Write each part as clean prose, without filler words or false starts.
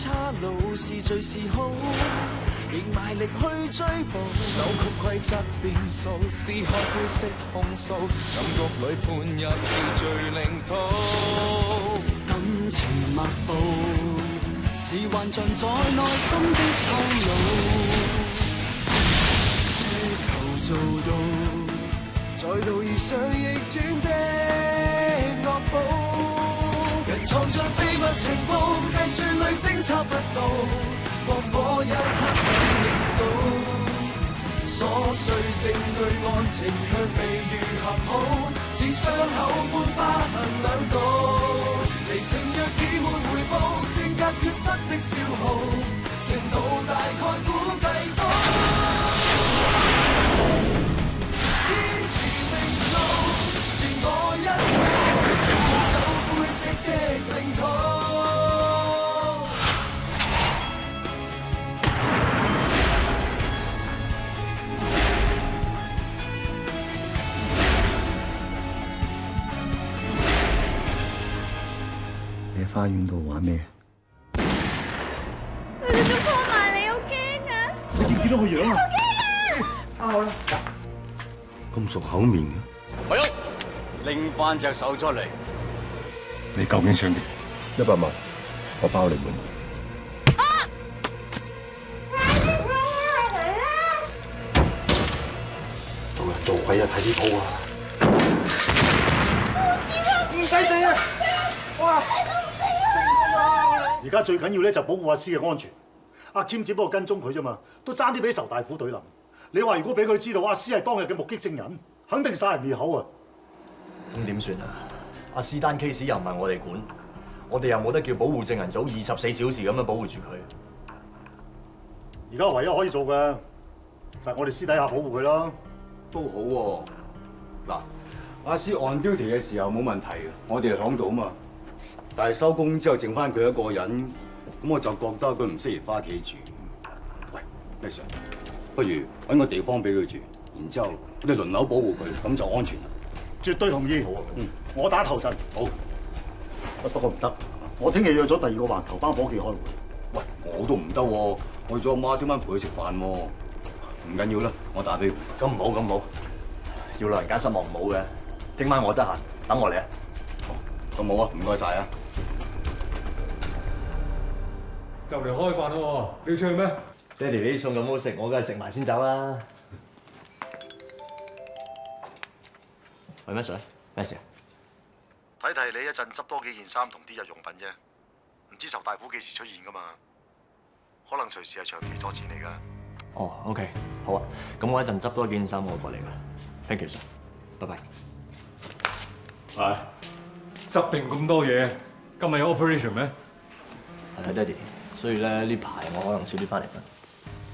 岔路是最是好，亦賣力去追捕。扭曲規則變數，撕開灰色控訴，感覺裏判入是最領土。感情脈搏是幻象在內心的透露。奢求做到，再度遇上逆轉的惡報。人藏着秘密情報，計算裏偵測不到，惡火一刻感應到。瑣碎證據案情卻未愈合好，似傷口般疤痕兩道。離情若已沒回報，性格缺失的消耗，程度大概估計到。堅持命數，自我一步走灰色的領土。你喺花園度玩咩？佢哋都拖埋你，好驚啊！你見到個樣啊？好驚啊！好啦，咁熟口面嘅。咪喐，拎翻隻手出嚟。你究竟想點100萬，我包你滿。做人做鬼啊！睇啲鋪啊！唔使死啊！哇！而家最緊要咧就保護阿詩嘅安全。阿謙只不過跟蹤佢啫嘛，都爭啲俾仇大虎隊冧。你話如果俾佢知道阿詩係當日嘅目擊證人，肯定殺人滅口啊！咁點算啊？阿詩單 case 又唔係我哋管，我哋又冇得叫保護證人組24小時咁樣保護住佢。而家唯一可以做嘅就係我哋私底下保護佢啦。都好喎。嗱，阿詩 on duty 嘅時候冇問題嘅，我哋係響度啊嘛。但係收工之後剩翻佢一個人，咁我就覺得佢唔適宜翻屋企住。喂，咩事？不如揾個地方俾佢住，然之後我哋輪流保護佢，咁就安全啦。絕對同意。好啊，我打頭陣。好。不過唔得，我聽日約咗第2個環頭班伙計開會。喂，我都唔得喎，我約咗阿媽聽晚陪佢食飯喎。唔緊要啦，我打俾佢。咁唔好，咁唔好，要老人家失望唔好嘅。聽晚我得閒，等我嚟啊。咁好啊，唔該晒啊。就嚟開飯咯，你要出去咩？爹哋，你啲餸咁好食，我梗係食埋先走啦。喂，咩水？咩事啊？睇睇你一陣執多幾件衫同啲日用品啫，唔知仇大虎幾時出現噶嘛？可能隨時係長期作戰嚟噶。哦 ，OK， 好啊。咁我一陣執多件衫，我過嚟啦。Thank you， sir。拜拜。係執定咁多嘢，今日有 operation 咩？係啊，爹哋。所以咧呢排我可能少啲翻嚟瞓。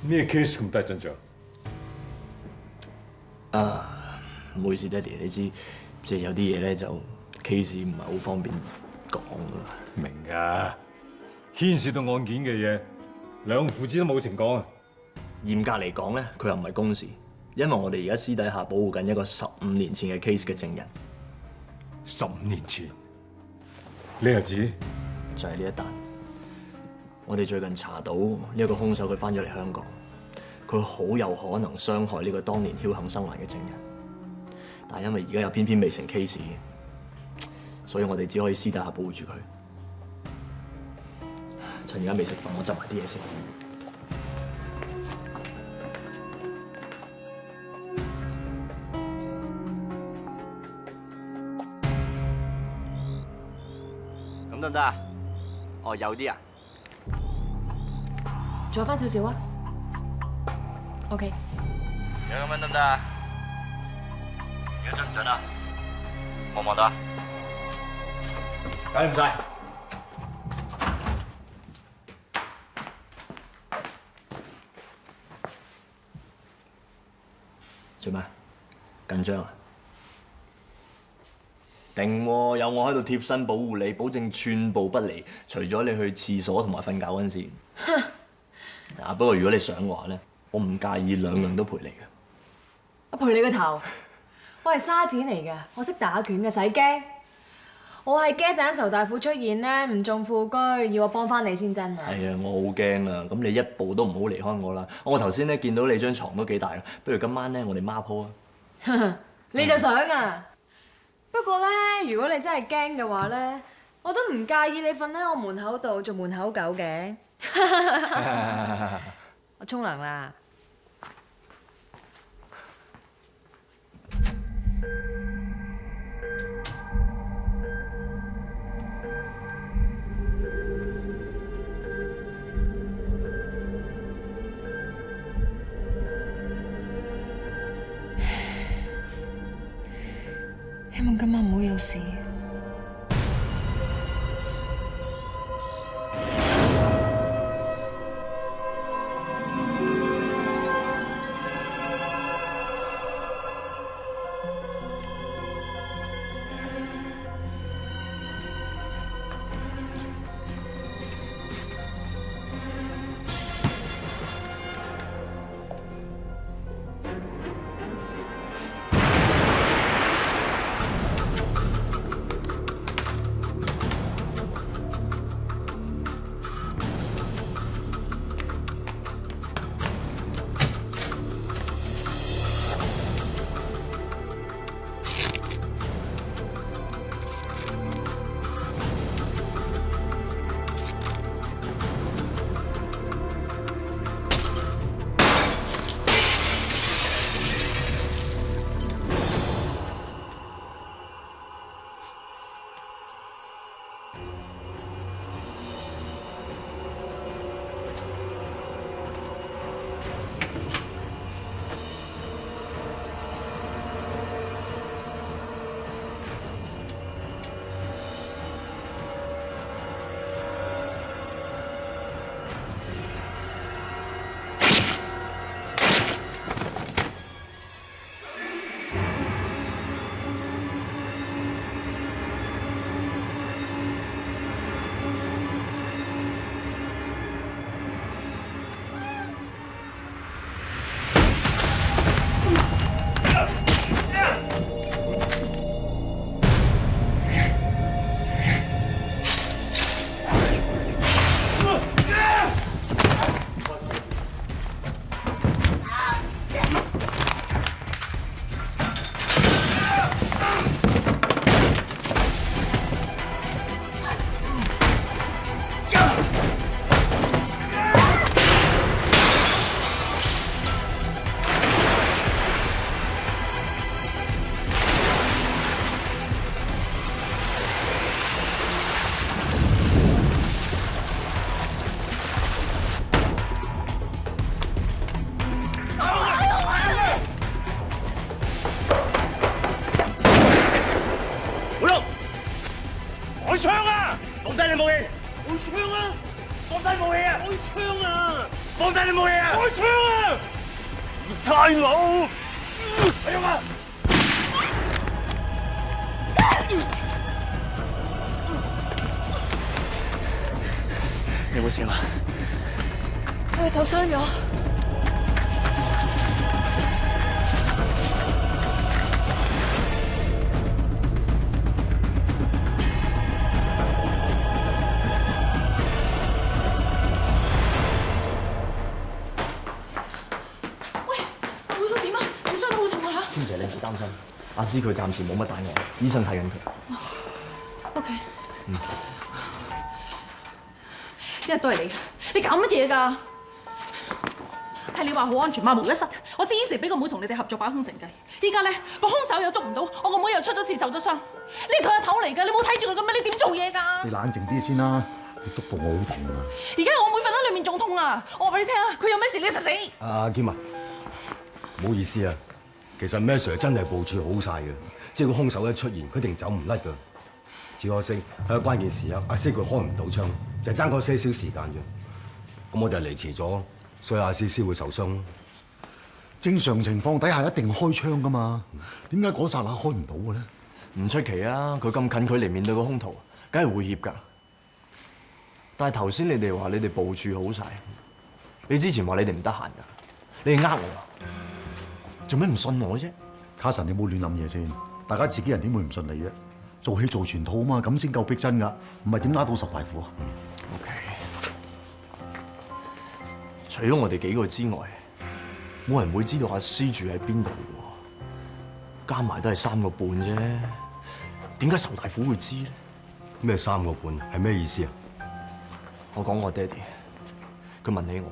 咩 case 咁大陣仗？啊，唔好意思，爹哋，你知即係有啲嘢咧就 case 唔係好方便講啊。明㗎，牽涉到案件嘅嘢，兩父子都冇情講啊。嚴格嚟講咧，佢又唔係公事，因為我哋而家私底下保護緊一個15年前嘅 case 嘅證人。15年前，你又知？就係呢一單。我哋最近查到呢一個兇手，佢翻咗嚟香港，佢好有可能傷害呢個當年僥倖生還嘅證人。但係因為而家又偏偏未成 case，所以我哋只可以私底下保護住佢。趁而家未食飯，我執埋啲嘢先。咁得唔得啊？哦，有啲啊。仲有翻少少啊。OK。有咁樣得唔得啊？而家準唔準啊？望唔望到啊？搞掂晒。做咩？緊張啊？定喎，有我喺度貼身保護你，保證寸步不離，除咗你去廁所同埋瞓覺嗰陣時。啊，不過如果你想話咧，我唔介意兩樣都陪你嘅。我陪你個頭，我係沙展嚟嘅，我識打拳嘅，使驚。我係驚陣仇大虎出現咧，唔中副車，要我幫翻你先真啊！係啊，我好驚啊！咁你一步都唔好離開我啦！我頭先咧見到你張床都幾大，不如今晚咧我哋孖鋪啊！你就想啊？不過咧，如果你真係驚嘅話咧，我都唔介意你瞓喺我門口度做門口狗嘅。我沖涼啦。希望今晚唔好有事。你有冇事啊？佢受傷咗。喂，會到點啊？你傷得好重啊嚇！千姐，你唔擔心，阿師佢暫時冇乜大礙，醫生睇緊佢。OK。一日都係你搞乜嘢㗎？係你話好安全，萬無一失，我先應承俾個妹同你哋合作把凶成計。依家咧個兇手又捉唔到，我個妹又出咗事受咗傷。呢個係頭嚟㗎，你冇睇住佢咁樣，你點做嘢㗎？你冷靜啲先啦，你督到我好痛啊！而家我妹瞓喺裏面仲痛啊！我話俾你聽啊，佢有咩事你實死。阿劍啊，唔好意思啊，其實咩 Sir 真係部署好晒嘅，即係個兇手一出現，佢一定走唔甩㗎。只可惜喺關鍵時刻，阿師佢開唔到槍，就爭嗰些少時間啫。咁我哋嚟遲咗，所以阿師先會受傷。正常情況底下一定開槍㗎嘛，點解嗰剎那開唔到嘅咧？唔出奇啊！佢咁近距離面對個兇徒，梗係會怯㗎。但係頭先你哋話你哋部署好晒，你之前話你哋唔得閒㗎，你哋呃我，做咩唔信我啫？卡神，你冇亂諗嘢先，大家自己人點會唔信你啫？做戲做全套嘛，咁先夠逼真㗎，唔係點拉到十大虎啊？OK， 除咗我哋幾個之外，冇人會知道阿詩住喺邊度嘅喎，加埋都係3個半啫。點解仇大虎會知咧？咩3個半？係咩意思啊？我講我爹哋，佢問起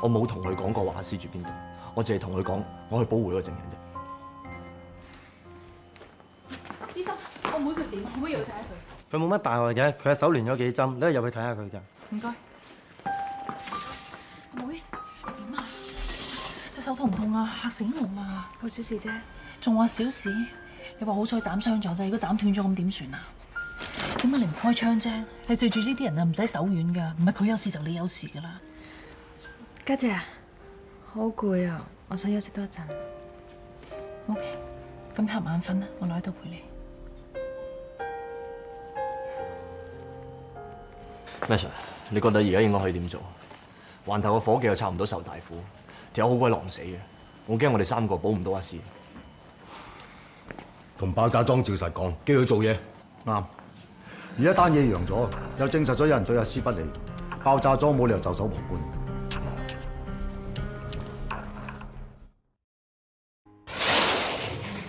我冇同佢講過話阿詩住邊度，我淨係同佢講我去保護嗰個證人啫。醫生，我妹佢點啊？可唔可以入去睇下佢？佢冇乜大礙嘅，佢嘅手亂咗幾針，你可以入去睇下佢㗎。唔該。阿妹，點啊？隻手痛唔痛啊？嚇死我啊！好小事啫。仲話小事？你話好彩斬傷咗啫，如果斬斷咗咁點算啊？點解你唔開槍啫？你對住呢啲人啊，唔使手軟㗎，唔係佢有事就你有事㗎啦。家姐啊，好攰啊，我想休息多一陣。OK， 咁瞌眼瞓啦，我留喺度陪你。咩 Sir？ 你覺得而家應該可以點做？環頭個伙計又插唔到仇大虎，條友好鬼狼死嘅，我驚我哋3個保唔到阿詩。同爆炸莊照實講，叫佢做嘢。啱。而家單嘢揚咗，又證實咗有人對阿詩不利，爆炸莊冇理由袖手旁觀。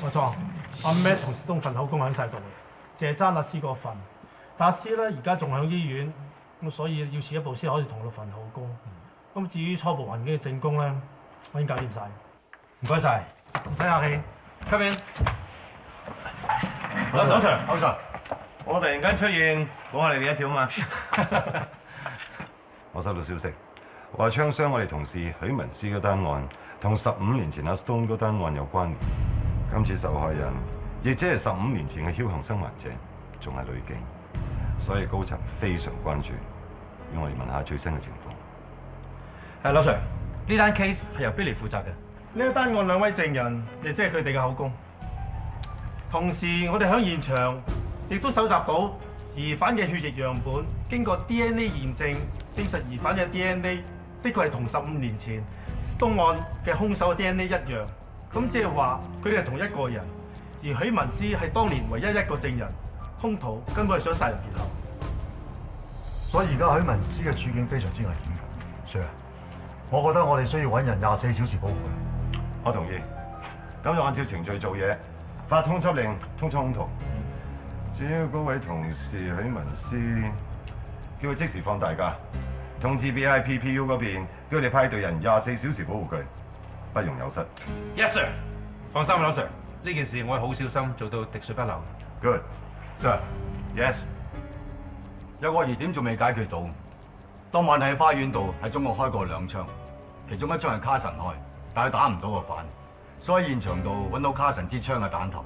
冇錯，阿 Matt 同史東份口供喺晒度嘅，淨係爭阿詩嗰份。但阿詩咧而家仲喺醫院，咁所以要遲一步先可以同佢份口供。咁至於初步環境嘅證供咧，我已經搞掂晒。唔該晒，唔使客氣。Come in。手 Sir，我突然間出現，講下你哋一條嘛。我收到消息，話槍傷我哋同事許文詩嗰單案，同15年前阿 Stone 嗰單案有關聯。今次受害人亦即係15年前嘅僥倖生還者，仲係女警，所以高層非常關注，要我哋問下最新嘅情況。係老 Sir， 呢單 case 係由 Billy 負責嘅。呢一單案2位證人，亦即係佢哋嘅口供。同時，我哋喺現場亦都搜集到疑犯嘅血液樣本，經過 DNA 驗證，證實疑犯嘅 DNA 的確係同15年前東案嘅兇手嘅 DNA 一樣。咁即係話佢哋係同一個人，而許文詩係當年唯一一個證人，兇徒根本係想殺人滅口。所以而家許文詩嘅處境非常之危險㗎。Sir， 我覺得我哋需要揾人24小時保護佢。我同意，咁就按照程序做嘢。發通緝令通緝兇徒。至於嗰位同事許文詩，叫佢即時放大假，通知 VIPPU 嗰邊，叫佢哋派隊人24小時保護佢，不容有失。Yes sir， 放心啦 Sir， 呢件事我會好小心做到滴水不漏。Good Sir， Yes。有個疑點仲未解決到，當晚喺花園度喺中國開過2槍，其中1槍係卡神開，但係打唔到個犯。所以現場度揾到卡神支槍嘅彈頭。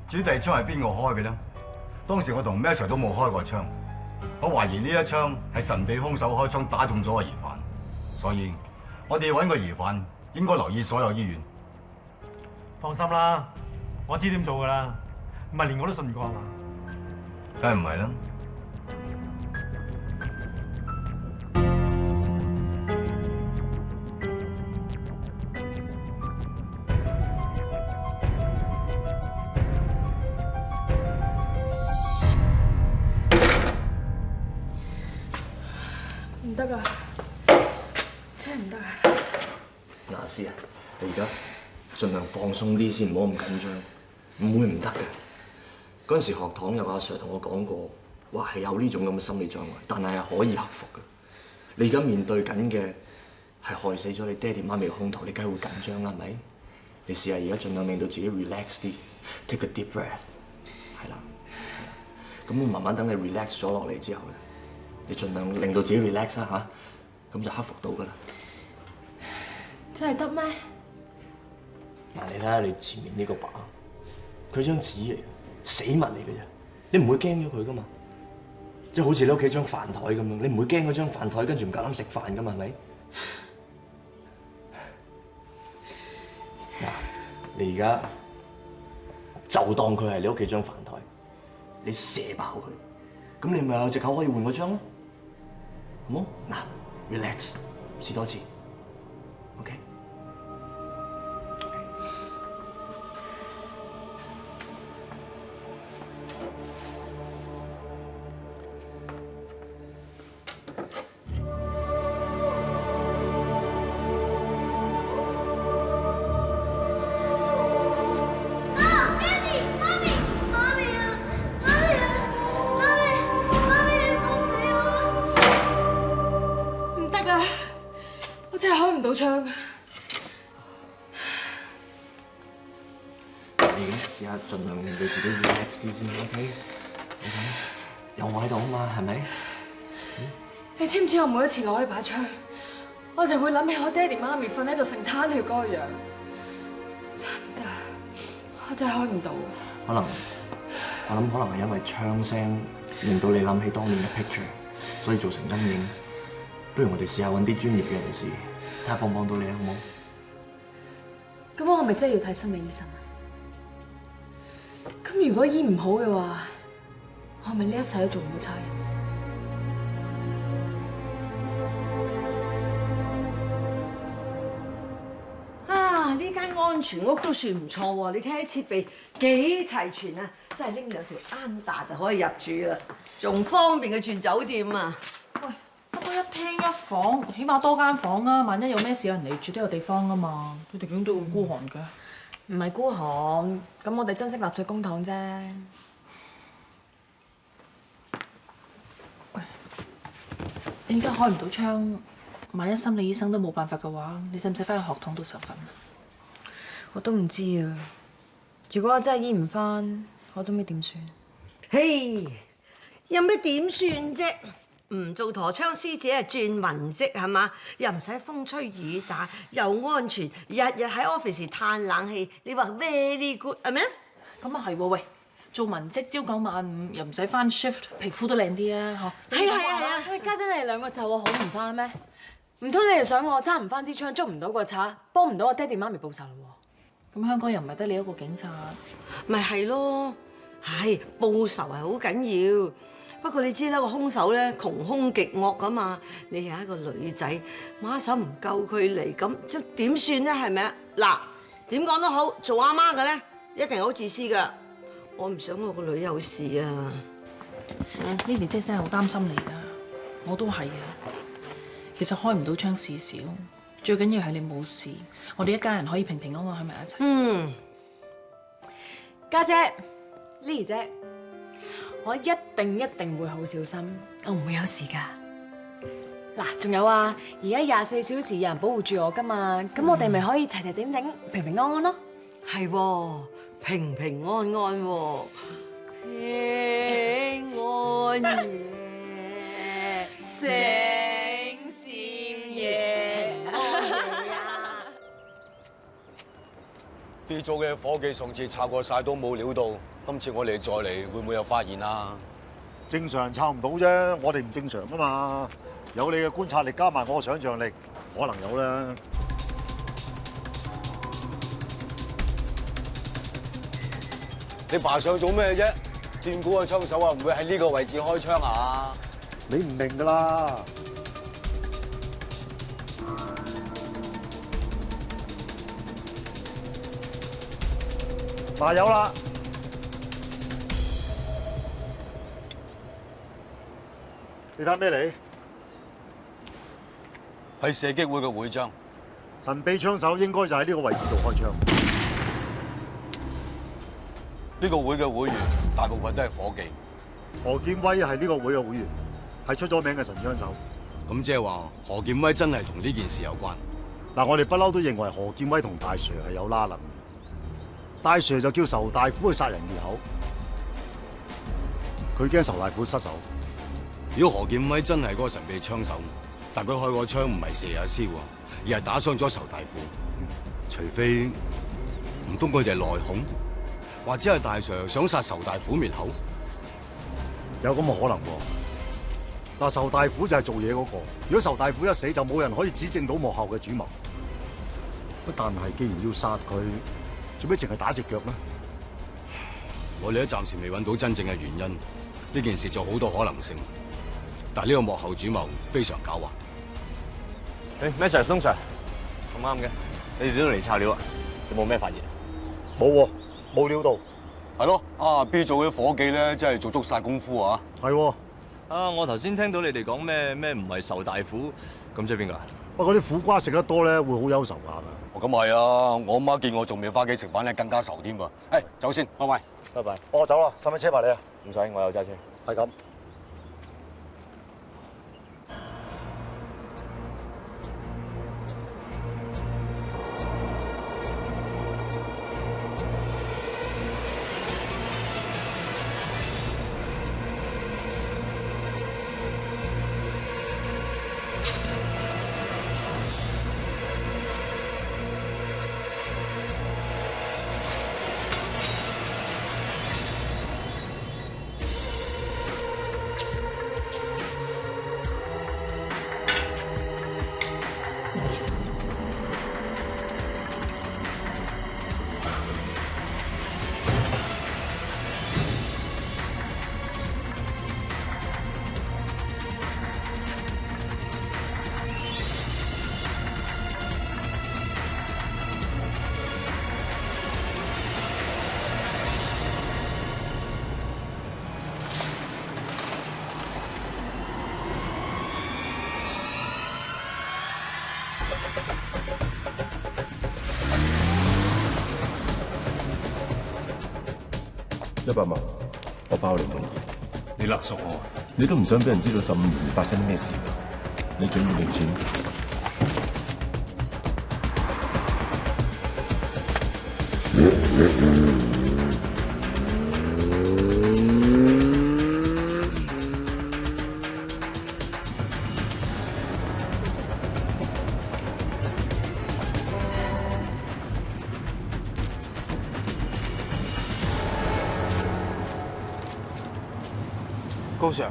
至於第2槍係邊個開嘅咧？當時我同 Matcher 都冇開過槍，我懷疑呢1槍係神秘兇手開槍打中咗個疑犯。所以我哋要揾個疑犯，應該留意所有醫院。放心啦，我知點做㗎啦，唔係連我都信唔過係嘛？梗係唔係啦。唔得啊！真係唔得啊！阿詩啊，你而家盡量放鬆啲先，唔好咁緊張，唔會唔得嘅。嗰陣時學堂有阿 Sir 同我講過，話係有呢種咁嘅心理障礙，但係係可以克服嘅。你而家面對緊嘅係害死咗你爹哋媽咪嘅兇徒，你梗係會緊張啦，係咪？你試下而家盡量令到自己 relax 啲 ，take a deep breath， 係啦。咁我慢慢等你 relax 咗落嚟之後咧，你盡量令到自己 relax 啦嚇，咁就克服到㗎啦。真係得咩？嗱，你睇下你前面呢個靶，佢張紙嚟，死物嚟嘅啫，你唔會驚咗佢㗎嘛？即係好似你屋企張飯台咁樣，你唔會驚嗰張飯台跟住唔夠膽食飯㗎嘛？係咪？嗱，你而家就當佢係你屋企張飯台，你射爆佢，咁你咪有藉口可以換嗰張咯，好冇？嗱 ，relax， 試多次 ，OK。槍。你而家試下盡量令到自己 relax 啲先 ，OK？ 有我喺度啊嘛，係咪？你知唔知我每一次攞起把槍，我就會諗起我爹哋媽咪瞓喺度成攤血嗰個樣，真㗎，我真係開唔到。可能係因為槍聲令到你諗起當年嘅 picture， 所以造成陰影。不如我哋試下揾啲專業嘅人士，睇下幫唔幫到你好冇？咁我係咪真係要睇心理醫生啊？咁如果醫唔好嘅話，我係咪呢一世都做唔到差人？啊！呢間安全屋都算唔錯喎，你睇下設備幾齊全啊！真係拎兩條啱就可以入住啦，仲方便佢轉酒店啊！喂，不過一廳一房，起碼多間房啊！萬一有咩事有人嚟住都有地方啊嘛。佢哋點都會孤寒㗎？唔係孤寒，咁我哋珍惜納稅公帑啫。喂，你而家開唔到窗，萬一心理醫生都冇辦法嘅話，你使唔使翻去學堂度受訓？我都唔知啊。如果我真係醫唔翻，我都唔知點算。嘿，有咩點算啫？唔做陀槍師姐係轉文職係嘛？又唔使風吹雨打，又安全，日日喺 office 嘆冷氣，你話 very good 係咪啊？咁啊係喎，喂，做文職朝9晚5，又唔使翻 shift， 皮膚都靚啲啊，嗬？係啊！喂，家姐你哋兩個就我好唔翻咩？唔通你哋想我揸唔翻支槍，捉唔到個賊，幫唔到我爹哋媽咪報仇嘞喎？咁香港又唔係得你一個警察，咪係咯，係報仇係好緊要。不過你知啦，個兇手咧窮兇極惡噶嘛，你係一個女仔，馬手唔夠佢嚟，咁即點算咧？係咪啊？嗱，點講都好，做阿媽嘅咧一定好自私噶。我唔想我個女有事啊。Lily 姐真係好擔心你㗎，我都係啊。其實開唔到槍事少，最緊要係你冇事，我哋一家人可以平平安安喺埋一齊。嗯，家姐 Lily 姐。我一定會好小心，我唔會有事㗎。嗱，仲有啊，而家24小時有人保護住我㗎嘛，咁我哋咪可以齊齊整整、平平安安咯。係喎，平平安安喎，平安夜，醒閃夜。B 組嘅伙計上次查過晒都冇料到，今次我哋再嚟會唔會有發現啊？正常人抄唔到啫，我哋唔正常啊嘛。有你嘅觀察力加埋我嘅想像力，可能有啦。你爬上做咩啫？斷估嘅槍手啊，唔會喺呢個位置開槍啊？你唔明㗎啦。嗱，有啦！你睇咩嚟？係射擊會嘅會章。神秘槍手應該就喺呢個位置度開槍。呢個會嘅會員大部分都係伙計。何劍威係呢個會嘅會員，係出咗名嘅神槍手。咁即係話何劍威真係同呢件事有關。嗱，我哋不嬲都認為何劍威同大 Sir 係有拉楞。大 Sir 就叫仇大虎去殺人滅口，佢驚仇大虎失手。如果何劍威真係嗰個神秘槍手，但佢開個槍唔係射阿蕭啊，而係打傷咗仇大虎。除非唔通佢哋係內訌，或者係大 Sir 想殺仇大虎滅口，有咁嘅可能喎。嗱，仇大虎就係做嘢嗰個，如果仇大虎一死，就冇人可以指證到幕後嘅主謀。但係既然要殺佢，做咩淨係打隻腳呢？我哋都暫時未揾到真正嘅原因，呢件事仲好多可能性。但係呢個幕後主謀非常狡猾。咩 Sir 松 Sir， 咁啱嘅，你哋都嚟抄料啊？有冇咩發現？冇喎，冇料到。係咯，啊 B 組嘅伙計咧，真係做足晒功夫啊！係喎。啊，我頭先聽到你哋講咩唔係仇大虎，咁即係邊個啊？不過啲苦瓜食得多咧，會好憂愁㗎。咁係啊！我媽見我仲未翻屋企食飯咧，更加愁添喎。誒，走先，拜拜。拜拜。我走啦，使唔使車埋你啊？唔使，我有揸車。係咁。700萬，我包你滿意。你勒索我，你都唔想俾人知道15年發生啲咩事㗎？你準備幾錢？高 Sir，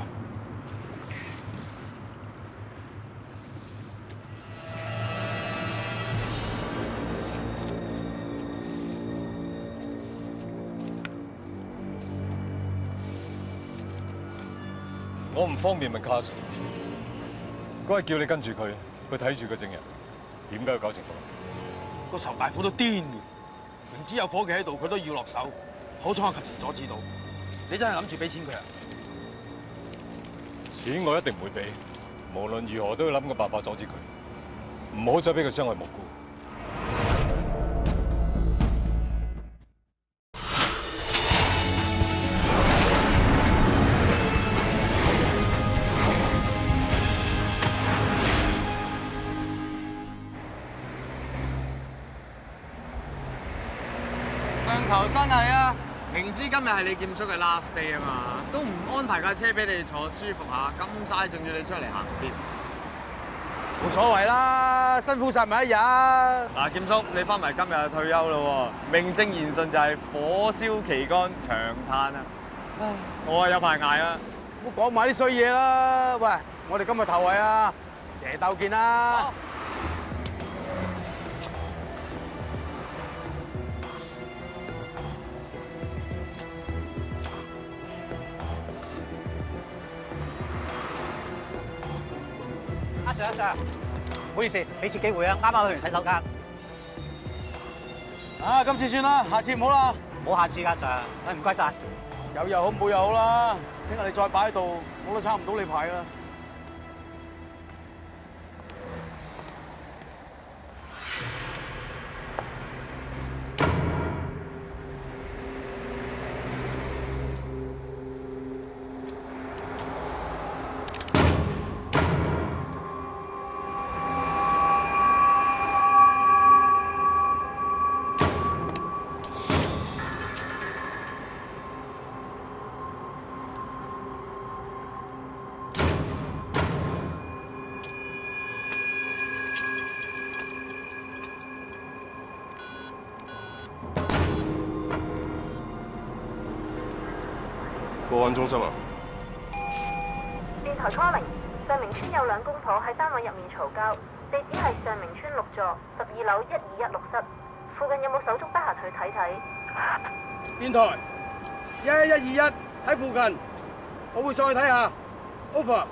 我唔方便問卡 Sir，嗰日叫你跟住佢，去睇住個證人，點解要搞成咁？個仇大虎都癲嘅，明知有伙計喺度，佢都要落手。好彩我及時阻止到。你真係諗住俾錢佢啊？錢我一定唔會俾，無論如何都要諗個辦法阻止佢，唔好再俾佢傷害無辜。上頭真係啊！明知今日係你劍叔嘅 last day 啊嘛，都唔安排架車俾你坐舒服下，咁齋仲要你出嚟行邊？冇所謂啦，辛苦晒咪一日。嗱，劍叔你翻埋今日退休咯喎，名正言順就係火燒旗杆長嘆啊！唉，我有排捱啊！唔好講埋啲衰嘢啦。喂，我哋今日頭位啊，蛇鬥見啦！阿 Sir， 唔好意思，俾次機會啊！啱啱去完洗手間。啊，今次算啦，下次唔好啦。冇下次㗎 Sir，唔該晒。有又好，冇又好啦。聽日你再擺喺度，我都抄唔到你牌啦。報案中心啊！電台 calling， 上明村有2公婆喺單位入面嘈交，地址係上明村6座12樓121錄室，附近有冇手足得閒去睇睇？電台11121喺附近，我會上去睇下。Over。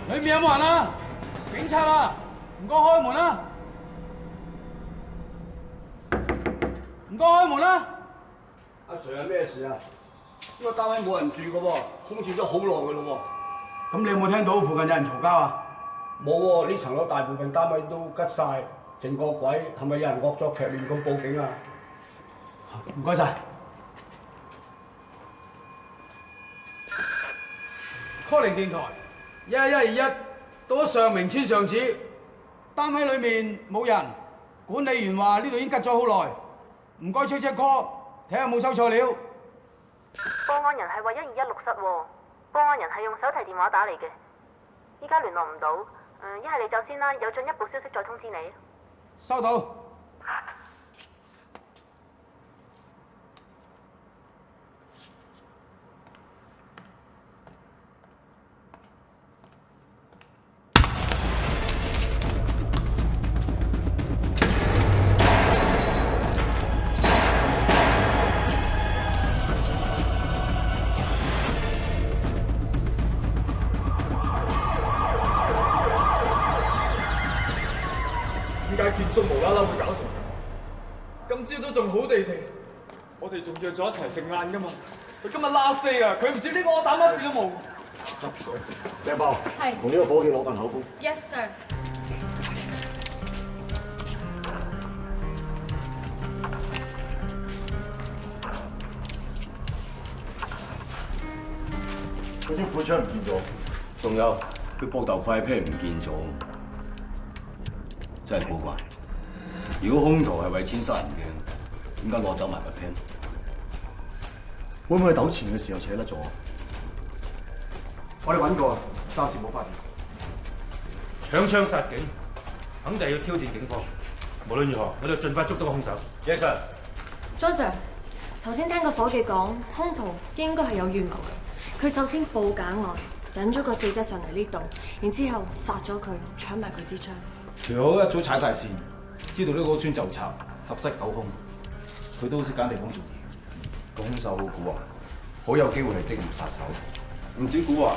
裏面有冇人啊？警察啊！唔該開門啦！唔該開門啦！阿 Sir 有咩事啊？呢個單位冇人住㗎喎，空置咗好耐㗎咯喎。咁你有冇聽到附近有人嘈交啊？冇喎，呢層樓大部分單位都吉晒，整個鬼，係咪有人惡作劇亂咁報警啊？唔該晒。calling 電台11121，到咗上明村上址，單位裏面冇人，管理員話呢度已經吉咗好耐，唔該 check call， 睇下有冇收錯料。報案人係話121錄室喎，報案人係用手提電話打嚟嘅，依家聯絡唔到，一係你走先啦，有進一步消息再通知你。收到。仲好地地，我哋仲約咗一齊食晏噶嘛。佢今日 last day 啊，佢唔知呢個我打乜事都冇。靚包，係同呢個伙計攞份口供。 Yes sir。嗰支配槍唔見咗，仲有佢膊頭塊 pen 唔見咗，真係古怪。如果兇徒係為錢殺人嘅，點解攞走埋個 pen？ 會唔會係糾纏嘅時候扯得咗？我哋揾過，暫時冇發現。搶槍殺警，肯定係要挑戰警方。無論如何，我哋盡快捉到個兇手。Yes sir。莊 Sir， 頭先聽個伙計講，兇徒應該係有預謀嘅。佢首先報假案，引咗個死者上嚟呢度，然之後殺咗佢，搶埋佢支槍。條好一早踩晒線，知道呢個屋村就賊，十室九空。佢都識揀地方做嘢。個兇手好蠱惑，好有機會係職業殺手。唔止蠱惑，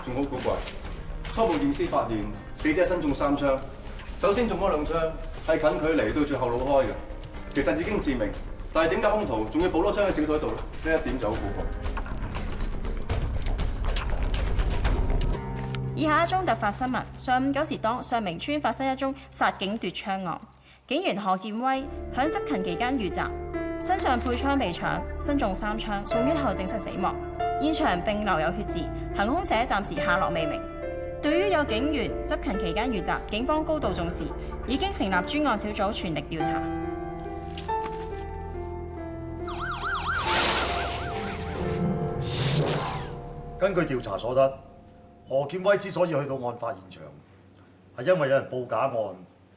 仲好古怪。初步驗屍發現，死者身中3槍，首先中嗰2槍係近距離到最後腦開嘅，其實已經致命。但係點解兇徒仲要補多槍喺小腿度咧？呢一點就好古怪。以下一宗突發新聞：上午9時當，上明村發生一宗殺警奪槍案。警員何建威響執勤期間遇襲，身上配槍被搶，身中3槍，送院後證實死亡。現場並留有血跡，行兇者暫時下落未明。對於有警員執勤期間遇襲，警方高度重視，已經成立專案小組全力調查。根據調查所得，何建威之所以去到案發現場，係因為有人報假案，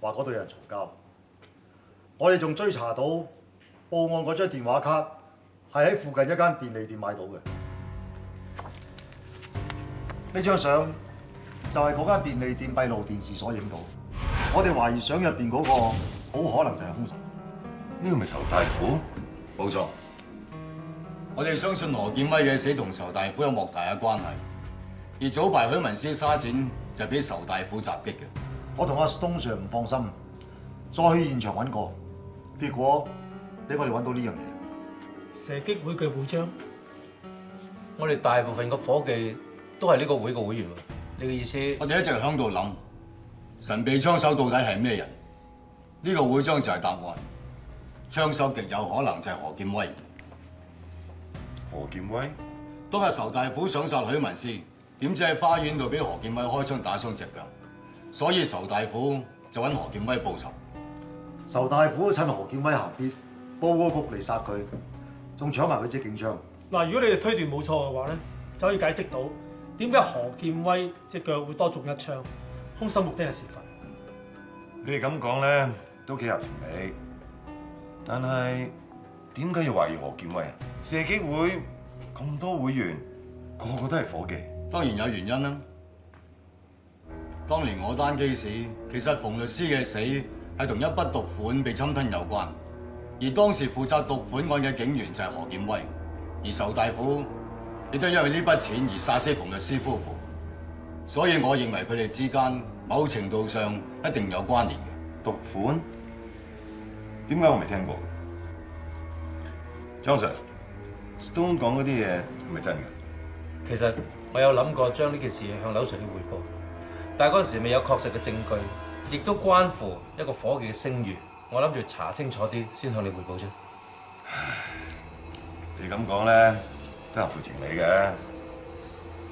話嗰度有人嘈交。我哋仲追查到報案嗰張電話卡係喺附近一間便利店買到嘅。呢張相就係嗰間便利店閉路電視所影到。我哋懷疑相入邊嗰個好可能就係兇手。呢個咪仇大虎？冇錯。我哋相信何建威嘅死同仇大虎有莫大嘅關係。而早排許文師沙展就俾仇大虎襲擊嘅。我同阿 Stone Sir 唔放心，再去現場揾過，結果俾我哋揾到呢樣嘢。射擊會嘅會章，我哋大部分個伙計都係呢個會嘅會員喎。你嘅意思？我哋一直響度諗，神秘槍手到底係咩人？呢個會章就係答案。槍手極有可能就係何建威。何建威？當日仇大虎想殺許文師，點知喺花園度俾何建威開槍打傷隻腳，所以仇大虎就揾何建威報仇。仇大虎趁何建威行必，報個局嚟殺佢，仲搶埋佢支警槍。嗱，如果你哋推斷冇錯嘅話咧，就可以解釋到點解何建威隻腳會多中1槍，兇手目的係泄憤。你哋咁講咧，都幾合情理。但係點解要懷疑何建威啊？射擊會咁多會員，個個都係伙計。當然有原因啦。當年我單 case，其實馮律師嘅死係同一筆毒款被侵吞有關，而當時負責毒款案嘅警員就係何建威，而仇大虎亦都因為呢筆錢而殺死馮律師夫婦，所以我認為佢哋之間某程度上一定有關聯嘅。毒款？點解我未聽過？莊 Sir，Stone 講嗰啲嘢係咪真㗎？其實我有諗過將呢件事向劉 Sir 匯報，但係嗰陣時未有確實嘅證據，亦都關乎一個伙計嘅聲譽。我諗住查清楚啲先向你匯報啫。你咁講咧都合乎情理嘅。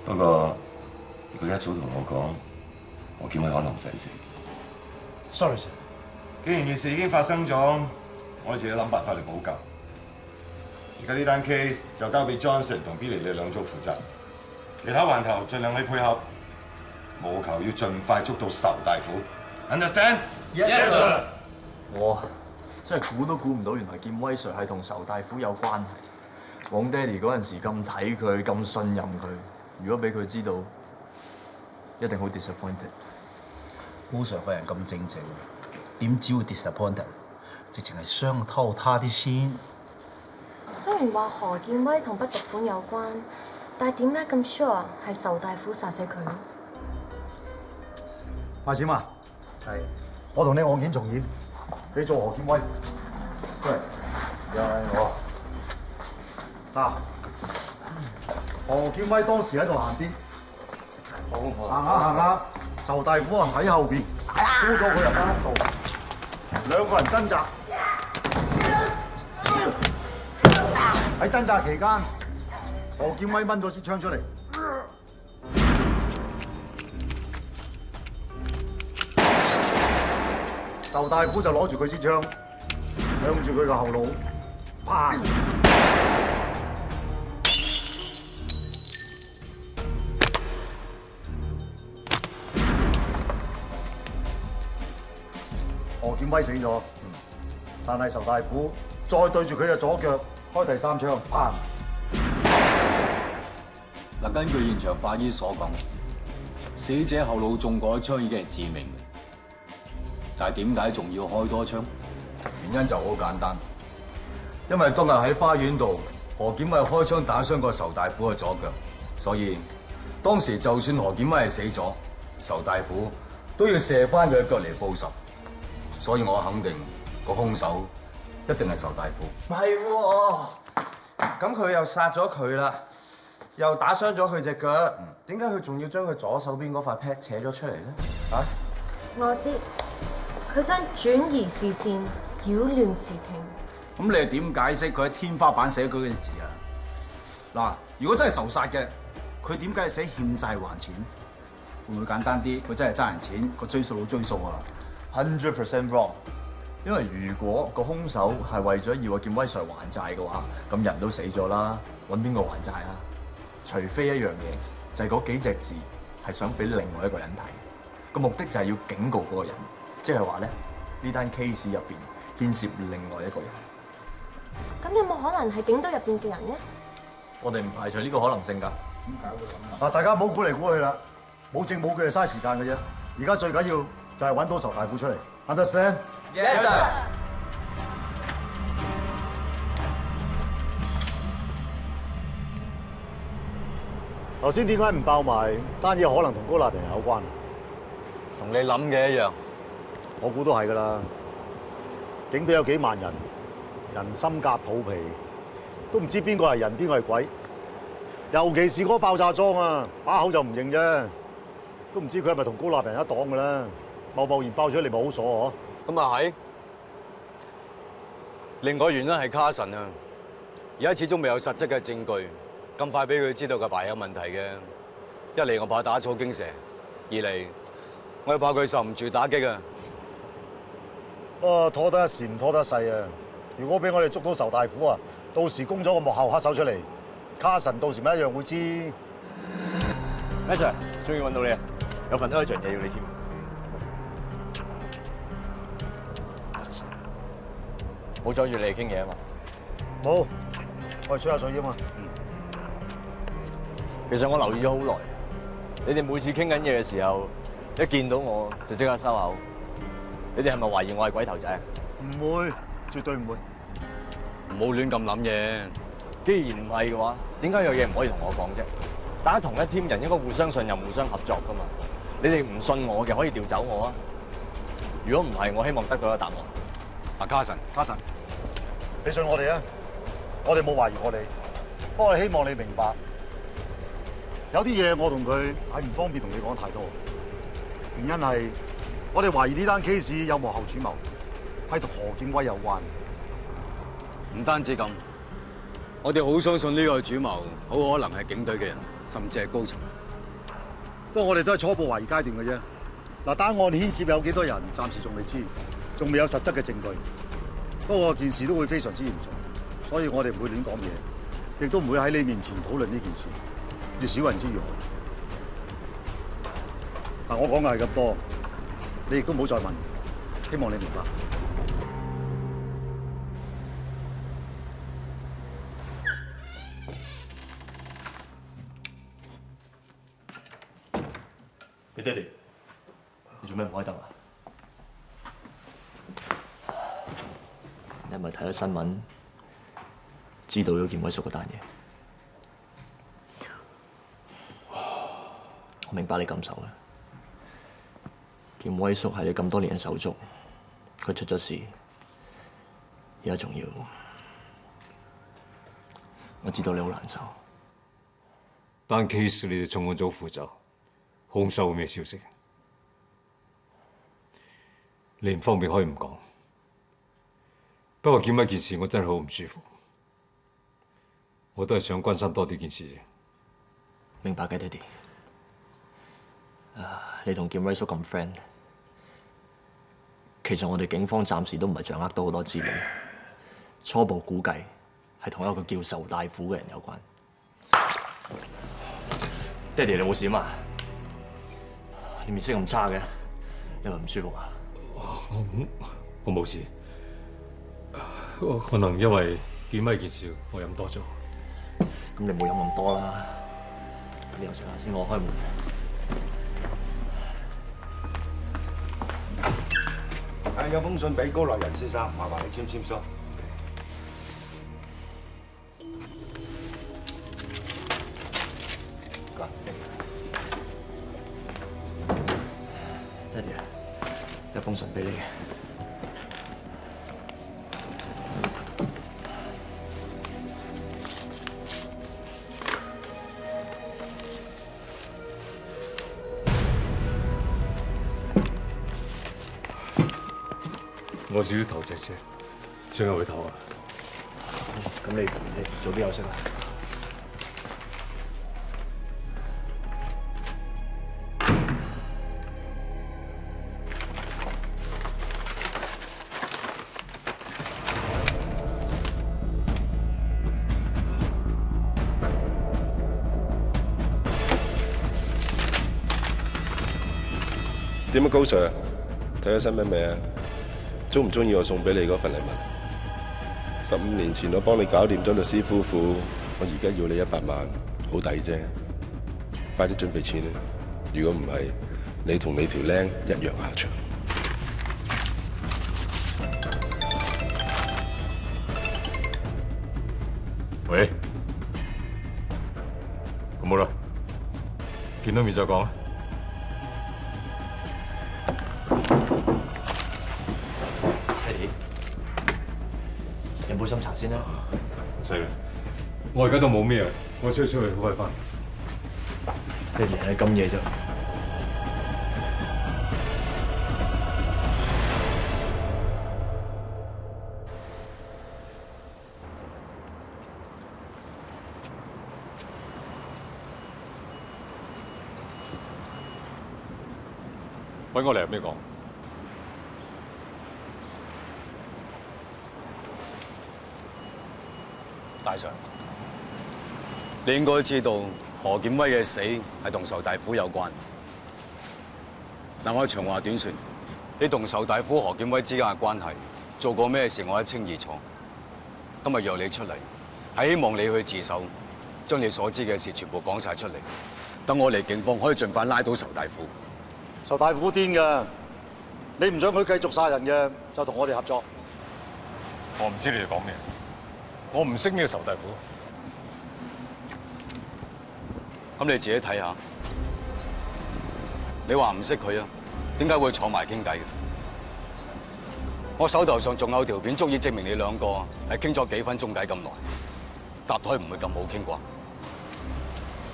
不過如果一早同我講，何建威可能唔使死。Sorry sir。既然件事已經發生咗，我哋就要諗辦法嚟補救。而家呢單 case 就交俾 Johnson 同 Billy 你兩組負責，其他環頭盡量去配合，務求要盡快捉到仇大虎。Understand？ Yes sir。我真係估都估唔到，原來劍威 Sir 係同仇大虎有關係。黃爹哋嗰陣時咁睇佢，咁信任佢，如果俾佢知道，一定好 disappointed。毛 Sir 個人咁正直，點只會 disappointed？直情係傷透他啲先。雖然話何建威同筆毒款有關，但係點解咁 sure 係仇大虎殺死佢？阿閃啊，係，我同你案件重演，你做何建威，對。又係我。嗱，何劍威當時喺度行邊？行下，仇大虎啊喺後邊，拖咗佢入間屋度，兩個人掙扎。喺掙扎期間，何劍威掹咗支槍出嚟。仇大虎就攞住佢支槍，向住佢個後腦，砰！何劍威死咗，但係仇大虎再對住佢嘅左腳開第3槍，砰！嗱，根據現場法醫所講，死者後腦中嗰一槍已經係致命嘅。但係點解仲要開多槍？原因就好簡單，因為當日喺花園度，何劍威開槍打傷過仇大虎嘅左腳，所以當時就算何劍威係死咗，仇大虎都要射翻佢嘅腳嚟報仇。所以我肯定個兇手一定係仇大虎。唔係喎，咁佢又殺咗佢啦，又打傷咗佢隻腳，點解佢仲要將佢左手邊嗰塊 pad 扯咗出嚟咧？啊？我知。佢想轉移視線，擾亂視聽。咁你係點解釋佢喺天花板寫嗰個字啊？嗱，如果真係仇殺嘅，佢點解係寫欠債還錢？會唔會簡單啲？佢真係爭人錢，個追數佬追數啊！100% wrong。因為如果個兇手係為咗要阿劍威 Sir 還債嘅話，咁人都死咗啦，揾邊個還債啊？除非一樣嘢，就係嗰幾隻字係想俾另外一個人睇，個目的就係要警告嗰個人。即係話咧，呢單 case 入邊牽涉另外一個人。咁有冇可能係警隊入邊嘅人呢？我哋唔排除呢個可能性㗎。嗱，大家唔好估嚟估去啦，冇證冇據係嘥時間嘅啫。而家最緊要就係揾到仇大虎出嚟。Understand？ Yes sir。頭先點解唔爆埋單嘢？可能同高立平有關。同你諗嘅一樣。我估都係㗎啦，警隊有幾萬人，人心隔肚皮，都唔知邊個係人邊個係鬼。尤其是嗰個爆炸裝啊，把口就唔認啫，都唔知佢係咪同高立平一黨㗎啦。貿然爆出嚟咪好傻嗬？咁啊係。另外原因係卡神啊，而家始終未有實質嘅證據，咁快俾佢知道個牌有問題嘅。一嚟我怕打草驚蛇，二嚟我又怕佢受唔住打擊啊。拖得一時唔拖得一世啊！如果俾我哋捉到仇大虎啊，到時供咗個幕後黑手出嚟，卡神到時咪一樣會知。Sir， 終於揾到你啊！有份urgent嘢要你添。冇阻住你哋傾嘢啊嘛？冇，我哋吹下水啫嘛。其實我留意咗好耐，你哋每次傾緊嘢嘅時候，一見到我就即刻收口。你哋係咪懷疑我係鬼頭仔啊？唔會，絕對唔會。唔好亂咁諗嘢。既然唔係嘅話，點解有嘢唔可以同我講啫？大家同一 team 人應該互相信任、互相合作噶嘛。你哋唔信我嘅，可以調走我啊。如果唔係，我希望得到一個答案。阿卡神，你信我哋啊！我哋冇懷疑我哋，不過我哋希望你明白，有啲嘢我同佢係唔方便同你講太多。原因係我哋懷疑呢單 case 有幕後主謀，係同何劍威有關。唔單止咁，我哋好相信呢個主謀好可能係警隊嘅人，甚至係高層。不過我哋都係初步懷疑階段嘅啫。嗱，單案牽涉有幾多人，暫時仲未知，仲未有實質嘅證據。不過件事都會非常之嚴重，所以我哋唔會亂講嘢，亦都唔會喺你面前討論呢件事，越少人知越好。嗱，我講嘅係咁多，你亦都唔好再問，希望你明白。你爹哋，你做咩唔開燈啊？你係咪睇咗新聞，知道咗劍威叔嗰單嘢？我明白你感受啦。劍威叔係你咁多年嘅手足，佢出咗事，而家仲要我知道你好難受。單 case 你哋重案組負責，兇手咩消息？你唔方便可以唔講。不過檢一件事，我真係好唔舒服。我都係想關心多啲件事啫。明白嘅，爹哋。你同劍威叔咁 friend， 其實我哋警方暫時都唔係掌握到好多資料。初步估計係同一個叫仇大虎嘅人有關。爹哋，你冇事嘛？你面色咁差嘅，你係咪唔舒服啊？我冇事，可能因為檢威件事，我飲多咗。咁你冇飲咁多啦，你休息下先，我開門。有封信俾高立仁先生，麻煩你簽書。爹哋，有封信俾你嘅。我少少頭赤啫，想入去唞啊。咁你早啲休息啦。點啊，高 Sir？ 睇咗新聞未啊？中唔中意我送俾你嗰份禮物？15年前我幫你搞掂咗律師夫婦，我而家要你100萬，好抵啫！快啲準備錢啦！如果唔係，你同你條僆一樣下場。喂，咁好啦，見到面再講啊！飲杯深茶先啦。唔使啦，我而家都冇咩，我出去好快翻。爹哋，你咁夜啫。揾我嚟有咩講？大 Sir， 你應該知道何劍威嘅死係同仇大虎有關。嗱，我長話短說，你同仇大虎、何劍威之間嘅關係，做過咩事我一清二楚。今日約你出嚟，係希望你去自首，將你所知嘅事全部講晒出嚟，等我哋警方可以盡快拉到仇大虎。仇大虎癲㗎，你唔想佢繼續殺人嘅，就同我哋合作。我唔知你哋講咩。我唔識呢個仇大虎，咁你自己睇下。你話唔識佢啊？點解會坐埋傾偈嘅？我手頭上仲有條片足以證明你兩個係傾咗幾分鐘偈咁耐，搭台唔會咁好傾啩？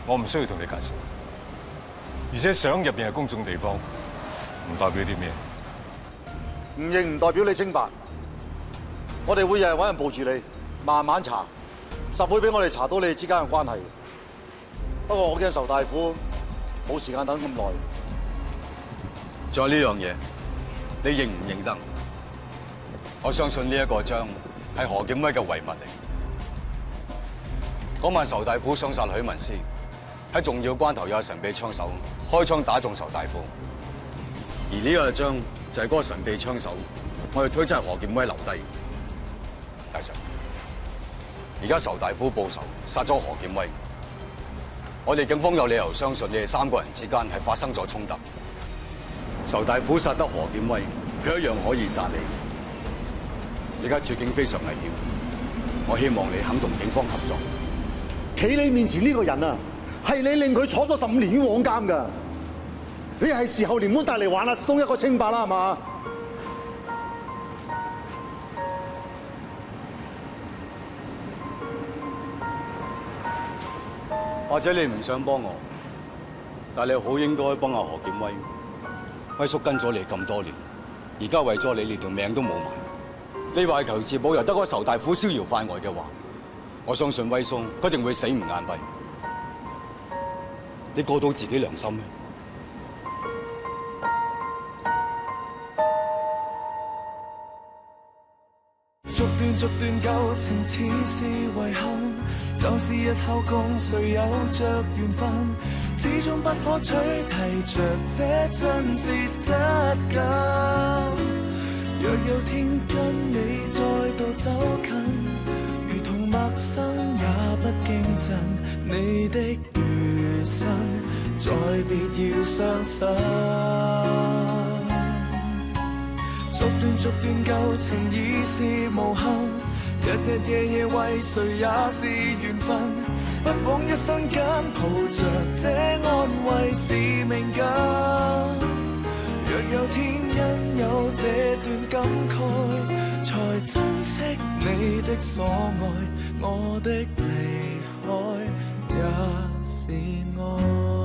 我唔需要同你解釋，而且相入邊係公眾地方，唔代表啲咩。唔認唔代表你清白，我哋會日日揾人抱住你。慢慢查，實會俾我哋查到你哋之間嘅關係。不過我驚仇大虎冇時間等咁耐。仲有呢樣嘢，你認唔認得？我相信呢一個章係何劍威嘅遺物嚟。嗰晚仇大虎想殺許文詩，喺重要關頭有神秘槍手開槍打中仇大虎，而呢個章就係嗰個神秘槍手，我哋推測係何劍威留低。大 Sir。而家仇大虎報仇，殺咗何劍威。我哋警方有理由相信你哋3個人之間係發生咗衝突。仇大虎殺得何劍威，佢一樣可以殺你。而家處境非常危險，我希望你肯同警方合作。企你面前呢個人啊，係你令佢坐咗15年冤枉監㗎。你係時候連本帶嚟還阿東一個清白啦，係嘛？或者你唔想幫我，但你好應該幫阿何劍威。威叔跟咗你咁多年，而家為咗你連條命都冇埋。你話求自保由得個仇大虎逍遙法外嘅話，我相信威叔佢一定會死唔眼閉。你過到自己良心咩？逐段舊情似是遺憾，就是日後共誰有着緣分，始終不可取替着這真摯質感。若有天跟你再度走近，如同陌生也不驚震，你的餘生再別要傷心。逐段舊情已是無憾，日日夜夜為誰也是緣分，不枉一生間抱着這安慰是命感。若有天因有這段感慨，才珍惜你的所愛，我的離開也是愛。